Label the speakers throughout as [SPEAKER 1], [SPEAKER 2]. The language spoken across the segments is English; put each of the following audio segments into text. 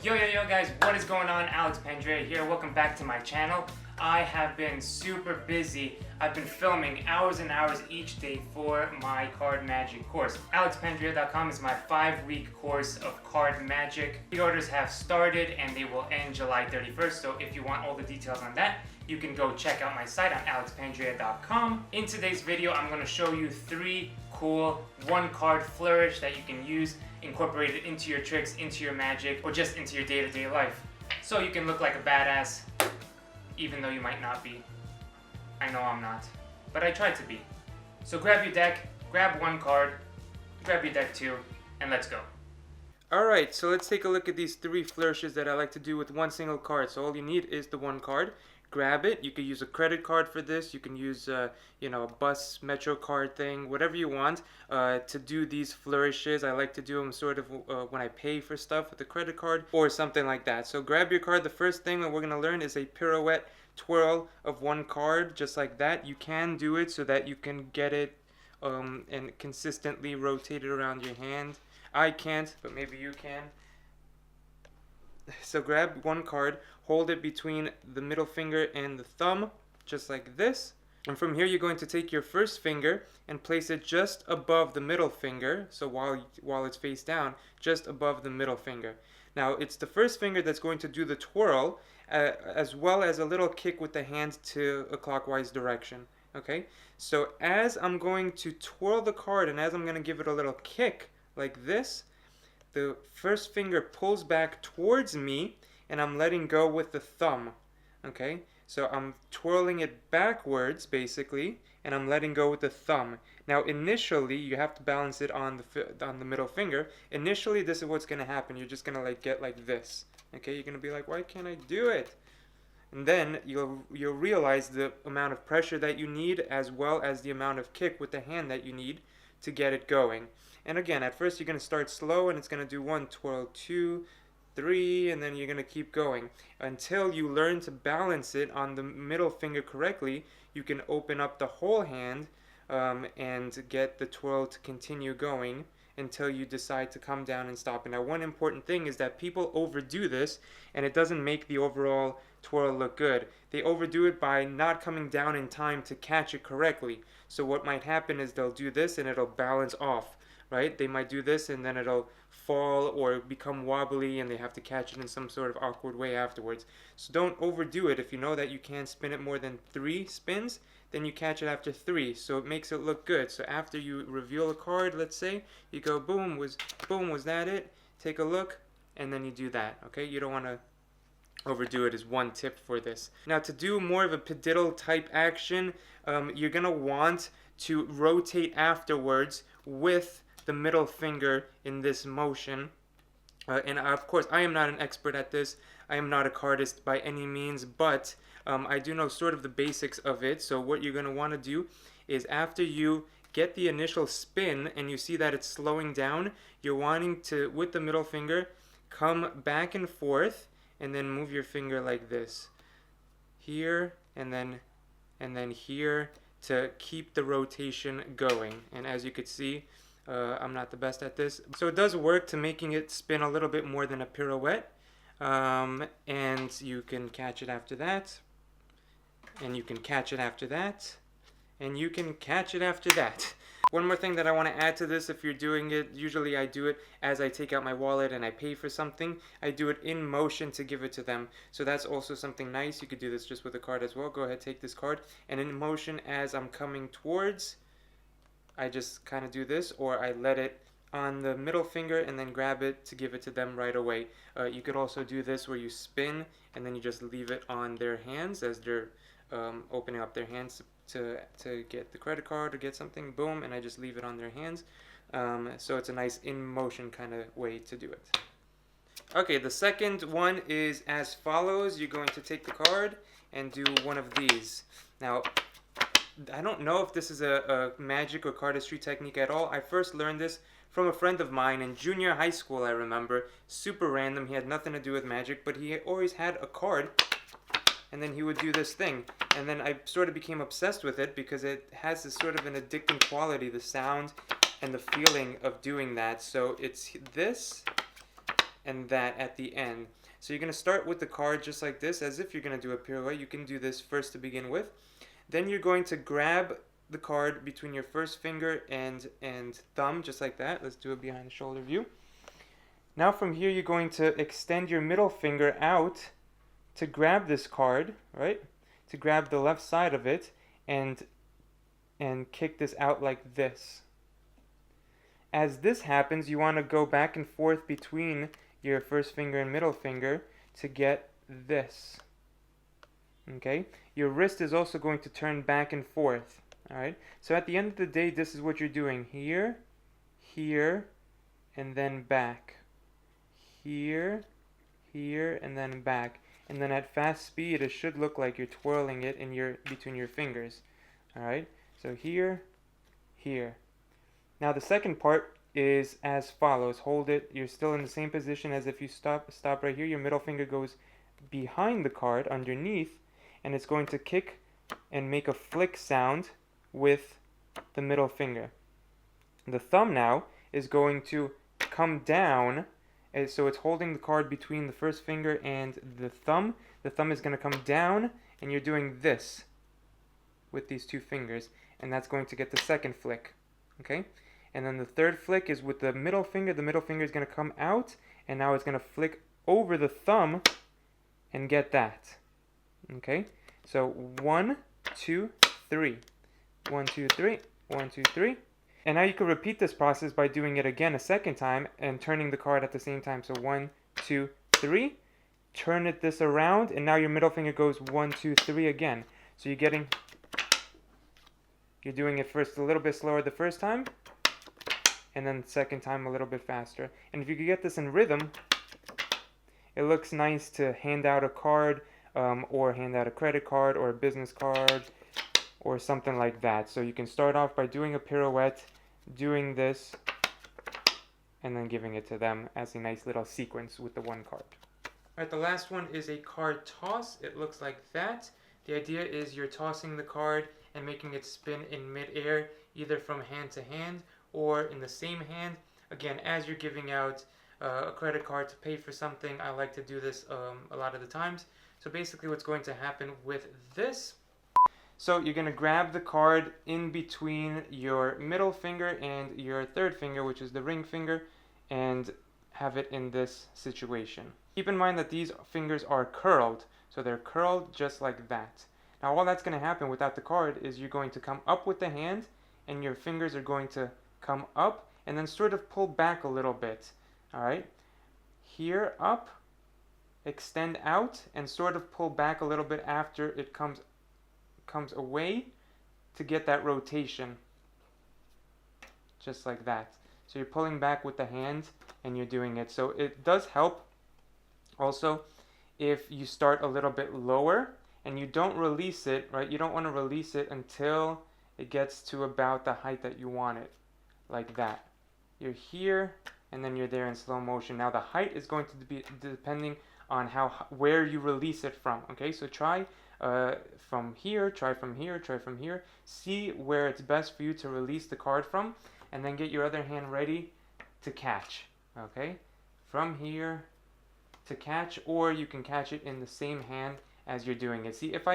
[SPEAKER 1] Yo guys, what is going on? Alex Pandrea here. Welcome back to my channel. I have been super busy. I've been filming hours and hours each day for my card magic course. AlexPandrea.com is my 5-week course of card magic. Pre-orders have started and they will end July 31st, so if you want all the details on that, you can go check out my site on AlexPandrea.com. In today's video, I'm going to show you 3 cool one-card flourish that you can use, incorporate it into your tricks, into your magic, or just into your day-to-day life. So you can look like a badass, even though you might not be. I know I'm not, but I try to be. So grab your deck, grab one card, grab your deck too, and let's go. Alright, so let's take a look at these 3 flourishes that I like to do with one single card. So all you need is the one card. Grab it. You could use a credit card for this. You can use, a bus, metro card thing, whatever you want to do these flourishes. I like to do them sort of when I pay for stuff with a credit card or something like that. So grab your card. The first thing that we're going to learn is a pirouette twirl of one card, just like that. You can do it so that you can get it and consistently rotate it around your hand. I can't, but maybe you can. So grab one card, hold it between the middle finger and the thumb, just like this. And from here you're going to take your first finger and place it just above the middle finger, so while it's face down, just above the middle finger. Now it's the first finger that's going to do the twirl, as well as a little kick with the hand to a clockwise direction. Okay, so as I'm going to twirl the card and as I'm going to give it a little kick like this, the first finger pulls back towards me and I'm letting go with the thumb. Okay, so I'm twirling it backwards basically and I'm letting go with the thumb. Now initially you have to balance it on the middle finger. Initially this is what's going to happen. You're just going to get like this. Okay, you're going to be like, why can't I do it? And then you'll realize the amount of pressure that you need as well as the amount of kick with the hand that you need to get it going. And again, at first you're going to start slow and it's going to do 1 twirl, 2, 3, and then you're going to keep going. Until you learn to balance it on the middle finger correctly, you can open up the whole hand and get the twirl to continue going until you decide to come down and stop. And now one important thing is that people overdo this and it doesn't make the overall twirl look good. They overdo it by not coming down in time to catch it correctly. So what might happen is they'll do this and it'll balance off. Right? They might do this and then it'll fall or become wobbly and they have to catch it in some sort of awkward way afterwards. So don't overdo it. If you know that you can't spin it more than 3 spins, then you catch it after 3. So it makes it look good. So after you reveal a card, let's say, you go boom, was that it? Take a look and then you do that. Okay? You don't want to overdo it is one tip for this. Now to do more of a padiddle type action, you're going to want to rotate afterwards with the middle finger in this motion. And of course, I am not an expert at this. I am not a cardist by any means, but I do know sort of the basics of it. So what you're going to want to do is after you get the initial spin and you see that it's slowing down, you're wanting to, with the middle finger, come back and forth and then move your finger like this. Here and then here to keep the rotation going. And as you could see, I'm not the best at this. So it does work to making it spin a little bit more than a pirouette. And you can catch it after that. And you can catch it after that. And you can catch it after that. One more thing that I want to add to this, if you're doing it, usually I do it as I take out my wallet and I pay for something. I do it in motion to give it to them. So that's also something nice. You could do this just with a card as well. Go ahead, take this card. And in motion as I'm coming towards, I just kind of do this, or I let it on the middle finger and then grab it to give it to them right away. You could also do this where you spin and then you just leave it on their hands as they're opening up their hands to get the credit card or get something, boom, and I just leave it on their hands. So it's a nice in motion kind of way to do it. Okay, the second one is as follows. You're going to take the card and do one of these. Now, I don't know if this is a magic or cardistry technique at all. I first learned this from a friend of mine in junior high school, I remember. Super random. He had nothing to do with magic, but he always had a card, and then he would do this thing. And then I sort of became obsessed with it because it has this sort of an addicting quality, the sound and the feeling of doing that. So it's this, and that at the end. So you're going to start with the card just like this, as if you're going to do a pirouette. You can do this first to begin with. Then you're going to grab the card between your first finger and thumb, just like that. Let's do a behind the shoulder view. Now from here, you're going to extend your middle finger out to grab this card, right? To grab the left side of it and kick this out like this. As this happens, you want to go back and forth between your first finger and middle finger to get this. Okay? Your wrist is also going to turn back and forth. Alright? So at the end of the day, this is what you're doing. Here, here, and then back. Here, here, and then back. And then at fast speed, it should look like you're twirling it in between your fingers. Alright? So here, here. Now the second part is as follows. Hold it. You're still in the same position as if you stop right here. Your middle finger goes behind the card, underneath, and it's going to kick and make a flick sound with the middle finger. The thumb now is going to come down, and so it's holding the card between the first finger and the thumb. The thumb is going to come down, and you're doing this with these two fingers, and that's going to get the second flick. Okay? And then the third flick is with the middle finger. The middle finger is going to come out, and now it's going to flick over the thumb and get that. Okay? So 1, 2, 3. 1, 2, 3. 1, 2, 3. And now you can repeat this process by doing it again a second time and turning the card at the same time. So 1, 2, 3. Turn this around, and now your middle finger goes 1, 2, 3 again. So you're doing it first a little bit slower the first time, and then the second time a little bit faster. And if you could get this in rhythm, it looks nice to hand out a card, or hand out a credit card or a business card or something like that. So you can start off by doing a pirouette, doing this, and then giving it to them as a nice little sequence with the one card. Alright, the last one is a card toss. It looks like that. The idea is you're tossing the card and making it spin in mid-air, either from hand to hand or in the same hand. Again, as you're giving out a credit card to pay for something, I like to do this a lot of the times. So basically what's going to happen with this, so you're going to grab the card in between your middle finger and your third finger, which is the ring finger, and have it in this situation. Keep in mind that these fingers are curled, so they're curled just like that. Now all that's going to happen without the card is you're going to come up with the hand, and your fingers are going to come up and then sort of pull back a little bit. Alright? Here, up, extend out, and sort of pull back a little bit after it comes away to get that rotation. Just like that. So you're pulling back with the hand and you're doing it. So it does help also if you start a little bit lower and you don't release it, right? You don't want to release it until it gets to about the height that you want it. Like that. You're here and then you're there in slow motion. Now the height is going to be depending on where you release it from. Okay, so try from here, try from here, try from here. See where it's best for you to release the card from, and then get your other hand ready to catch. Okay, from here to catch, or you can catch it in the same hand as you're doing it. See, if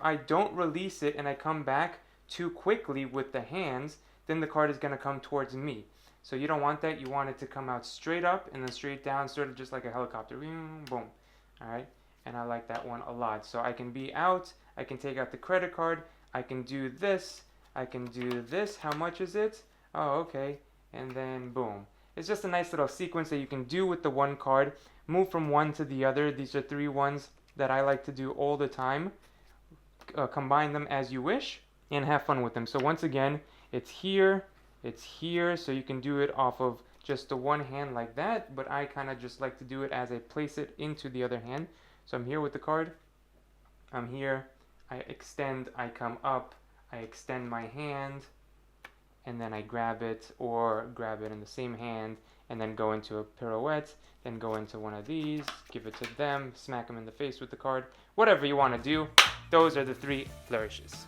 [SPEAKER 1] I don't release it and I come back too quickly with the hands, then the card is going to come towards me. So you don't want that. You want it to come out straight up and then straight down, sort of just like a helicopter. Boom. Alright? And I like that one a lot. So I can be out. I can take out the credit card. I can do this. I can do this. How much is it? Oh, okay. And then boom. It's just a nice little sequence that you can do with the one card. Move from one to the other. These are 3 ones that I like to do all the time. Combine them as you wish and have fun with them. So once again, it's here. It's here, so you can do it off of just the one hand like that, but I kind of just like to do it as I place it into the other hand. So I'm here with the card, I'm here, I extend, I come up, I extend my hand, and then I grab it, or grab it in the same hand, and then go into a pirouette, then go into one of these, give it to them, smack them in the face with the card, whatever you want to do. Those are the 3 flourishes.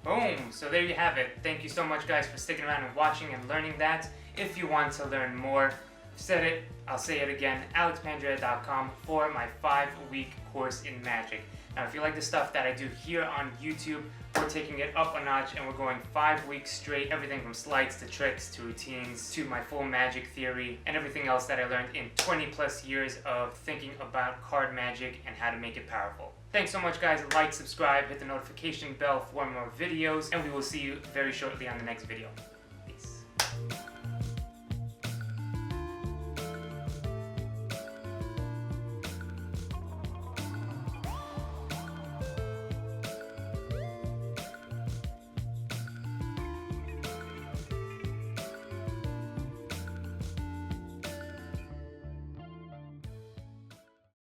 [SPEAKER 1] Boom! So there you have it. Thank you so much, guys, for sticking around and watching and learning that. If you want to learn more, Said it, I'll say it again, alexpandrea.com for my 5-week course in magic. Now, if you like the stuff that I do here on YouTube, we're taking it up a notch and we're going 5 weeks straight. Everything from sleights to tricks to routines to my full magic theory and everything else that I learned in 20 plus years of thinking about card magic and how to make it powerful. Thanks so much, guys. Like, subscribe, hit the notification bell for more videos, and we will see you very shortly on the next video.